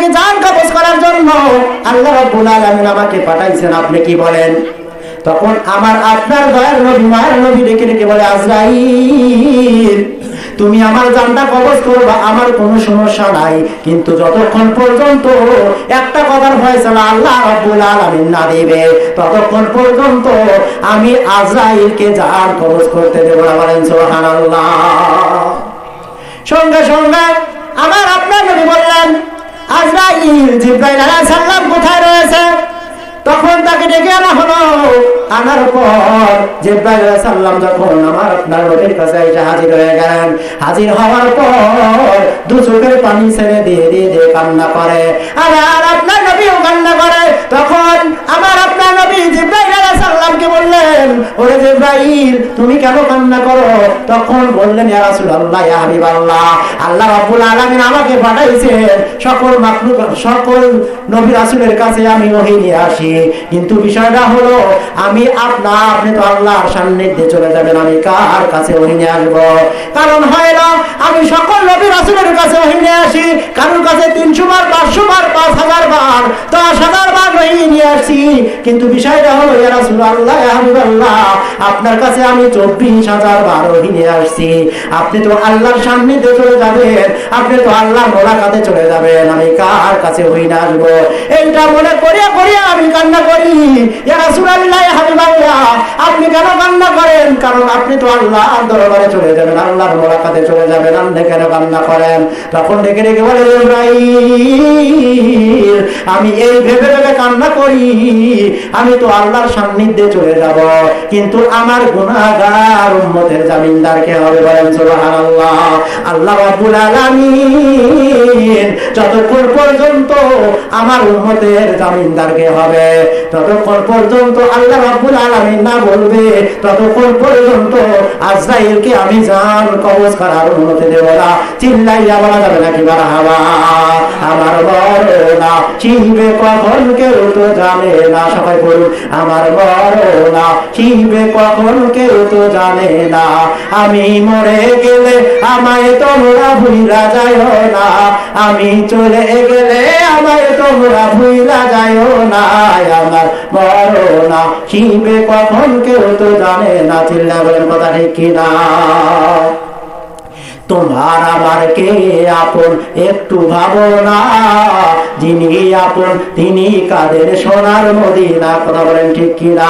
থেকে জান কবজ করার জন্য আল্লাহ রাব্বুল আলামিন আমাকে পাঠাইছেন, আপনি কি বলেন? তখন আমার আপনার দয়ার নবী মায়ের নবী ডেকে ডেকে বলে, আজরাইল তুমি আমার জানটা কবজ করবা, আমার কোনো সমস্যা নাই, কিন্তু যতক্ষণ পর্যন্ত একটা কথার ফয়সালা আল্লাহ রাব্বুল আলামিন না দিবে ততক্ষণ পর্যন্ত আমি আজরাইলকে জান কবজ করতে দেব না। বলেন সুবহানাল্লাহ। সঙ্গে সঙ্গে আমার আপনার নবী বললেন, আজরাইল জিবরাইল আলাইহিস সালাম কোথায় রয়েছে? তখন তাকে ডেকে আনা হলো। আনার পর জিবরাইল আলাইহিস সালাম যখন আমার আপনার নবীর কাছে এসে হাজির হয়ে গেলেন, হাজির হওয়ার পর দু চোখের পানি ছেড়ে দিয়ে দিয়ে দিয়ে কান্না করে, আর আপনার নবীও কান্না করে। তখন আমার আপনার নবী জিবরাইল আলাইহিস সালামকে বললেন, ওরে জিবরাইল তুমি কেন কান্না করো? তখন বললেন, ইয়া রাসূলুল্লাহ, ইয়া হাবিবাল্লাহ, আল্লাহ রাব্বুল আলামিন আমাকে পাঠাইছেন সকল মাখলুক সকল নবী রাসূলের কাছে আমি ওহী নিয়ে আসি, কিন্তু বিষয়টা হলো আপনি তো আল্লাহর সান্নিধ্যে চলে যাবেন, আমি কার কাছে ওহী নিয়ে আসবো? কারণ হয় না আমি সকল নবী রাসূলের কাছে ওহী নিয়ে আসি, কারোর কাছে 300 বার 500 বার 5000 বার 10,000 বার ওহী নিয়ে আসি, কিন্তু বিষয়টা হলো ইয়া রাসূলুল্লাহ, ইয়া হাবিবাল্লাহ, আপনার কাছে আমি 24,000 বার ওহী নিয়ে আসছি। আপনি তো আল্লাহর সান্নিধ্যে চলে যাবেন, আপনি তো আল্লাহর মোলাকাতে চলে যাবেন, আমি কার কাছে ওহী নিয়ে আসবো? এইটা মনে করিয়া করিয়া আমি কান্না করি। ইয়া রাসূলুল্লাহ, ইয়া হাবিবাল্লাহ, আপনি কেন কান্না করেন? কারণ আপনি তো আল্লাহর দরবারে চলে যাবেন, আল্লাহর মোলাকাতে চলে যাবেন, আপনি কেন কান্না করেন? তখন ডেকে ডেকে বলে, ইব্রাহিম আমি এই ভেবে ভেবে কান্না করি, আমি তো আল্লাহর সান্নিধ্যে চলে যাব, কিন্তু আমার গুনাহগার উম্মতের জামিনদার কে হবে? বলেন সুবহানাল্লাহ। আল্লাহ রাব্বুল আলামিন যতক্ষণ পর্যন্ত আমার উম্মতের জামিনদার কে হবে ততক্ষণ পর্যন্ত আল্লাহ রাব্বুল আলামিন না বলবে ততক্ষণ পর্যন্ত আজরাইলকে আমি জান কবজ করার অনুমতি দেব না। চিল্লাইয়া বলা যাবে নাকি মারহাবা? আমার মরনা চিনবে কখন কেউ তো জানে না। সবাই বলুন, আমার মরনা চিনবে কখন কেউ তো জানে না, আমি মরে গেলে আমায় তোমরা ভুইলা যাইও না, আমি চলে গেলে আমায় তোমরা ভুইলা যাইও না, আমার মরনা চিনবে কখন কেউ তো জানে না। চিল্লা বলেন কথা ঠিক কিনা? তোমার আমার কে আপন একটু ভাবো না, যিনি আপন তিনি কাদের সোনার মদিনা। কথা বলেন ঠিক কিনা?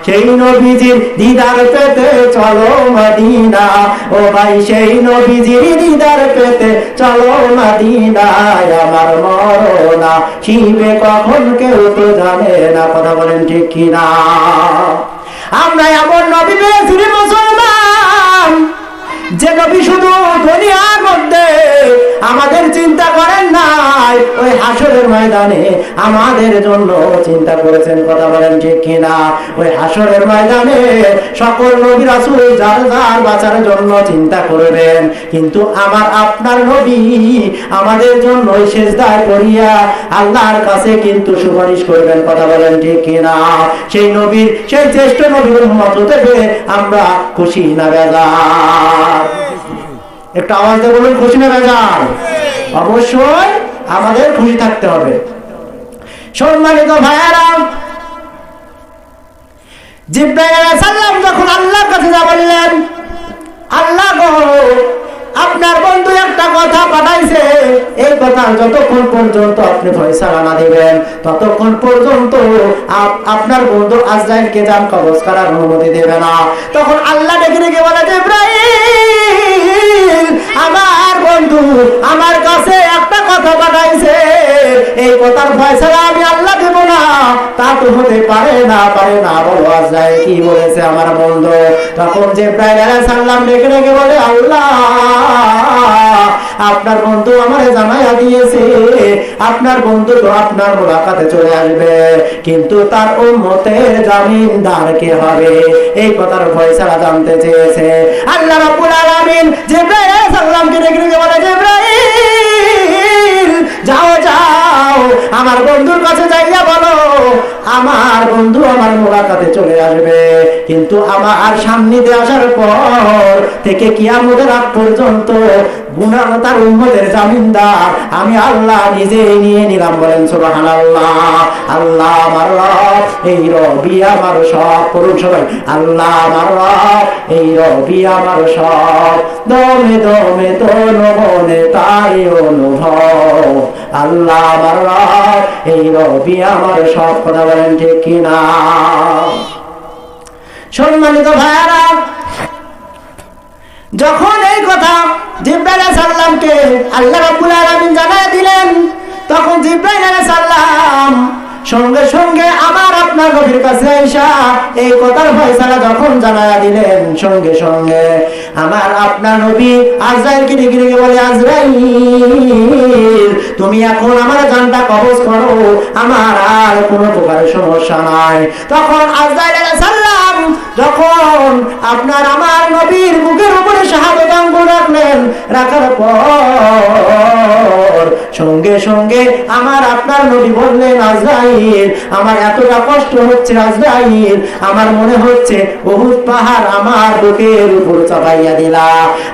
সেই নবীজির দিদার পেতে চলো মদিনা, ও ভাই সেই নবীজির দিদার পেতে চলো মদিনায়, আমার মরনা শিবে কখন কেউ তো জানে না। কথা বলেন ঠিক কিনা? আমরা এমন নবী পেয়েছি মুসলমান, যে নবী শুধু দুনিয়ার মধ্যে আমাদের চিন্তা করেন নাই, ওই হাসরের ময়দানে আমাদের জন্য চিন্তা করেছেন। কথা বলেন ঠিক কিনা? ওই হাসরের ময়দানে সকল নবী রাসূল যার যার বাঁচার জন্য চিন্তা করবেন, কিন্তু আমার আপনার নবী আমাদের জন্য সিজদায় পড়িয়া আল্লাহর কাছে কিন্তু সুপারিশ করবেন। কথা বলেন ঠিক কিনা? সেই নবীর সেই শ্রেষ্ঠ নবীর উম্মত হতে পেরে আমরা খুশি না বেজার? একটু আওয়াজ দিয়ে বলুন, খুশি না বেজার? অবশ্যই আমাদের খুশি থাকতে হবে। সম্মানিত ভাইয়েরা, জিবরাইল আলাইহিস সালাম যখন আল্লাহর কাছে যা বললেন, আল্লাহ গো আপনার বন্ধু একটা কথা পাঠাইছে, এই কথা যতক্ষণ পর্যন্ত আপনি ফয়সালা না দিবেন ততক্ষণ পর্যন্ত আপনার বন্ধু আজরাইলকে জান কবজ করার অনুমতি দেবে না। তখন আল্লাহ ডেকে ডেকে বলে, জিবরাইল আমার বন্ধু আমার কাছে একটা কথা পাঠাইছে, এই কথার ফয়সালা আমি আল্লাহ দেব না, তা তো হতে পারে না, পারে না। বলো আজরাইল কি বলেছে আমার বন্ধু? তখন জিবরাইল আলাইহিস সালাম ডেকে ডেকে বলে, আল্লাহ আপনার বন্ধু আমারে জানাইয়া দিয়েছে আপনার বন্ধু তো আপনার মুলাকাতে চলে আসবে, কিন্তু তার উম্মতের জামিনদার কে হবে এই কথার ফয়সালা জানতে চেয়েছে। আল্লাহ রাব্বুল আলামিন জিবরাইল আলাইহিস সালামকে ডেকে ডেকে বলে, জিবরাইল যাও যাও আমার বন্ধুর কাছে যাইয়া বলো আমার বন্ধু আমার মুলাকাতে চলে আসবে, কিন্তু আমার সামনে দিয়ে আসার পর থেকে কিয়ামতের আগ পর্যন্ত তার উম্মতের জামিনদার আমি আল্লাহ নিজেই নিয়ে নিলাম। বলেন সুবহানাল্লাহ। আল্লাহ আমার রব, এই রবি আমার সব। করুন সবাই, আল্লাহ আমার রব, এই রবি আমার সব। দমে দমে তন মনে তাই অনুভব। আল্লাহ আমার রব, এই রবি আমার সব। কথা বলেন ঠিক কিনা? সম্মানিত ভাইয়ারা, যখন এই কথা জিবরাইল আলাইহিস সালামকে আল্লাহ রাব্বুল আলামিন জানায় দিলেন, তখন জিবরাইল আলাইহিস সালাম সঙ্গে সঙ্গে আমার আপনার নবীর কাছে আয়েশা এই কথার ফয়সালা যখন জানায়া দিলেন, সঙ্গে সঙ্গে আমার আপনার নবী আজরাইলকে ডেকে ডেকে বলে, আজরাইল তুমি এখন আমার জানটা কবজ করো, আমার আর কোনো প্রকার সমস্যা নাই। তখন আজরাইল আলাইহিস সালাম যখন আপনার আমার নবীর মুখের উপরে শাহাদাত আঙ্গুল রাখলেন, রাখার পর সঙ্গে সঙ্গে আমার আপনার নবী বললেন, আজরাইল আমার এতটা কষ্ট হচ্ছে, আজরাইল আমার মনে হচ্ছে উহুদ পাহাড় আমার বুকের উপর চাপাইয়া দিলা।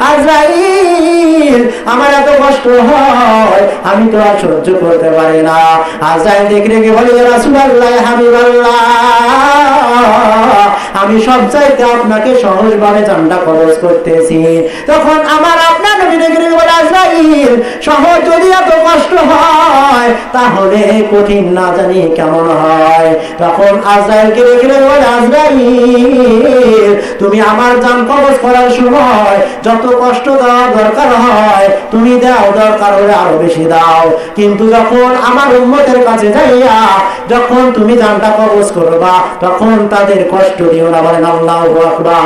আজরাইল আমার এত কষ্ট হয়, আমি তো আর সহ্য করতে পারি না। আজরাইল দেখে দেখে বলে, ইয়া রাসূলুল্লাহ, হাবিবাল্লাহ, আমি সব চাইতে আপনাকে সহজভাবে জানটা কবজ করতেছি। তখন আমার আপনার নবী দেখে দেখে বলে, আজরাইল সহজ যদি এত কষ্ট হয় তাহলে কঠিন না জানি কেমন হয়। তখন আজরাইলকে দেখে দেখে বলে, আজরাইল তুমি আমার জান কবজ করার সময় যত কষ্ট দেওয়ার দরকার হয় তুমি দাও, দরকার হলে আরো বেশি দাও, কিন্তু যখন আমার উম্মতের কাছে যাইয়া যখন তুমি জানটা কবজ করবা তখন তাদের কষ্ট দিও না। বলেন আল্লাহু আকবার।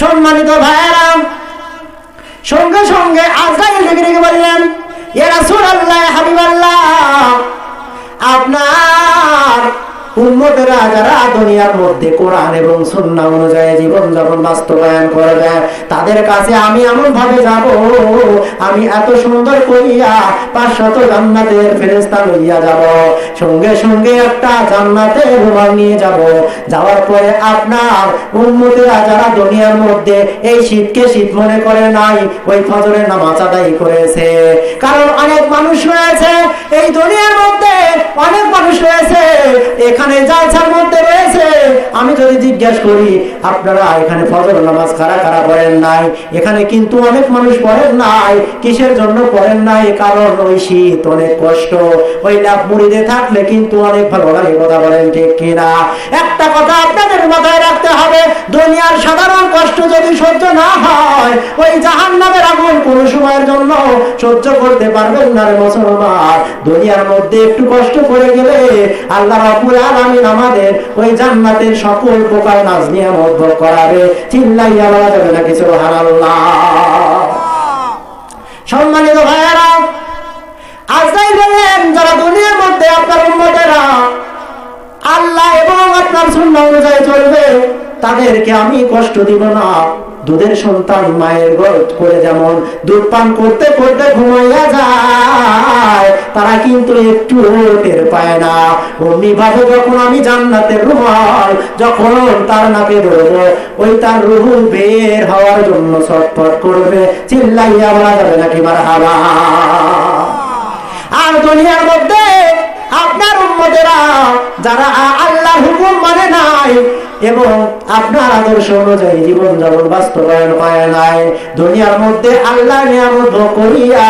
সম্মানিত ভাইয়েরা, সঙ্গে সঙ্গে আজরাইল ডেকে ডেকে বললেন, ইয়া রাসূলুল্লাহ, হাবিবাল্লাহ, আপনার উম্মতেরা যারা দুনিয়ার মধ্যে কোরআন এবং সুন্নাহ অনুযায়ী জীবন যাপন বাস্তবায়ন করবে তাদের কাছে আমি এমন ভাবে যাব, আমি এত সুন্দর করিয়া 500 জান্নাতের ফেরেশতা লইয়া যাব, সঙ্গে সঙ্গে একটা জান্নাতের রুমাল নিয়ে যাব। যাওয়ার পরে আপনার উম্মতেরা যারা দুনিয়ার মধ্যে এই শীতকে শীত মনে করে নাই, ওই ফজরের নামাজ আদায় করেছে। কারণ অনেক মানুষ রয়েছে এই দুনিয়ার মধ্যে, অনেক মানুষ রয়েছে এখানে জালসার মধ্যে রয়েছে। আমি যদি জিজ্ঞাসা করি আপনারা এখানে ফজর নামাজ কারা কারা পড়েন নাই, এখানে কিন্তু অনেক মানুষ পড়েন নাই। কিসের জন্য পড়েন নাই? কারণ ওই শীত অনেক কষ্ট, ওই লাভ মুড়িতে থাকলে কিন্তু অনেক ভালো লাগে। কথা বলেন ঠিক কিনা? একটা কথা আপনাদের মাথায় রাখতে হবে, দুনিয়ার সাধারণ কষ্ট যদি সহ্য না হয় ওই জাহান্নামের আগুন কোন সময়ের জন্য সহ্য করতে পারবেন না রে মুসলমান। দুনিয়ার মধ্যে একটু কষ্ট করে গেলে আল্লাহ রাব্বুল আলামিন আমাদের ওই জান্নাতের সকল প্রকার নাজ নিয়ামত ভোগ করাবে। চিল্লাইয়া বলা যাবে নাকি সুবহানাল্লাহ? সম্মানিত ভাইয়েরা, আজরাইল বললেন, যারা দুনিয়ার মধ্যে আপনার উম্মতেরা আল্লাহ এবং আপনার সুন্নাহ অনুযায়ী চলবে তাদেরকে আমি কষ্ট দিব না। দুধের সন্তান মায়ের গর্ভ করে যেমন দুধ পান করতে করতে ঘুমাইয়া যায়, তারা কিন্তু একটু টের পায় না। অমনি ভাবে যখন আমি জান্নাতের রুমাল যখন তার নাকে ধরবো, ওই তার রুহ বের হওয়ার জন্য ছটফট করবে। চিল্লাইয়া বলা যাবে নাকি মারহাবা? আর দুনিয়ার মধ্যে আপনার উম্মতেরা যারা আল্লাহর হুকুম মানে নাই এবং আপনার আদর্শ অনুযায়ী জীবন যাপন বাস্তবায়ন করে নাই, দুনিয়ার মধ্যে আল্লাহ নিয়ামত ভোগ করিয়া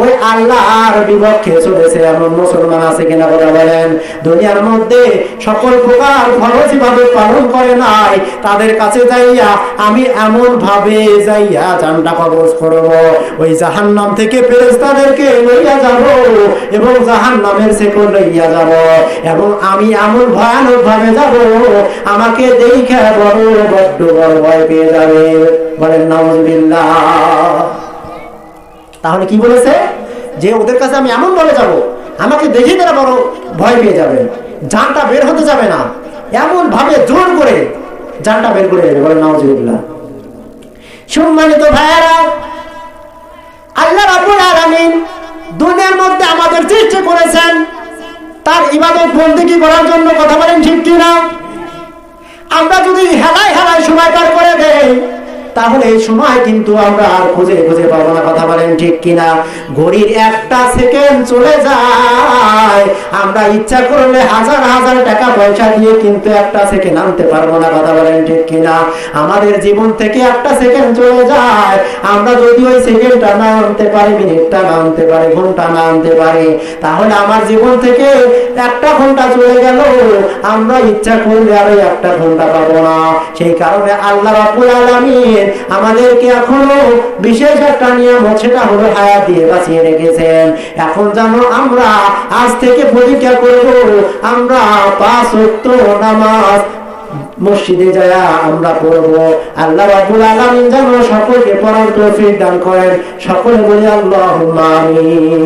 ওই আল্লাহর বিপক্ষে চলেছে এমন মুসলমান আছে কিনা? কথা বলেন। দুনিয়ার মধ্যে সকল প্রকার ফরজ ইবাদত পালন করে নাই, তাদের কাছে যাইয়া আমি এমন ভাবে যাইয়া জানটা কবজ করব, ওই জাহান্নাম থেকে ফেরেশতাদেরকে লইয়া যাব এবং জাহান্নামের শেকল লইয়া যাব, এবং আমি এমন ভয়ানক ভাবে যাব আমাকে দেখে বড় বড্ড বড় ভয় পেয়ে যাবে। বলেন নাউযুবিল্লাহ। তাহলে কি বলেছে? যে ওদের কাছে আমি এমন ভাবে যাব আমাকে দেখে তারা বড় ভয় পেয়ে যাবে, জানটা বের হতে যাবে না, এমন ভাবে জোর করে জানটা বের করে দেবে। বলেন নাউযুবিল্লাহ। সম্মানিত ভাইয়েরা, আল্লাহ রাব্বুল আলামিন দুনিয়ার মধ্যে আমাদের সৃষ্টি করেছেন তার ইবাদত বন্দেগী করার জন্য। কথা বলেন ঠিক কিনা? আমরা যদি হেলায় হেলায় সময় পার করে দেই তাহলে এই সময় কিন্তু আমরা আর খুঁজে খুঁজে পাবো না। কথা বলেন ঠিক কিনা? ঘড়ির একটা সেকেন্ড চলে যায়, আমরা ইচ্ছা করলে হাজার হাজার টাকা পয়সা দিয়ে কিন্তু একটা সেকেন্ড আনতে পারবো না। কথা বলেন ঠিক কিনা? আমাদের জীবন থেকে একটা সেকেন্ড চলে যায়, আমরা যদি ওই সেকেন্ডটা না আনতে পারি, মিনিটটা না আনতে পারি, ঘন্টা না আনতে পারি, তাহলে আমার জীবন থেকে একটা ঘন্টা চলে গেল, আমরা ইচ্ছা করলে আর ওই একটা ঘন্টা পাবো না। সেই কারণে আল্লাহ রাব্বুল আলামিন আমাদেরকে এখনো বিশেষ একটা নিয়ামত, সেটা হলো হায়াত দিয়ে বাঁচিয়ে রেখেছেন। এখন জানো আমরা আজ থেকে প্রতিজ্ঞা করব, আমরা 5 ওয়াক্ত নামাজ মসজিদে যায় আমরা পড়বো। আল্লাহ রাব্বুল আলামিন যেন সকলকে পড়ার তৌফিক দান করেন। সকলে বলি আল্লাহুম্মা আমিন।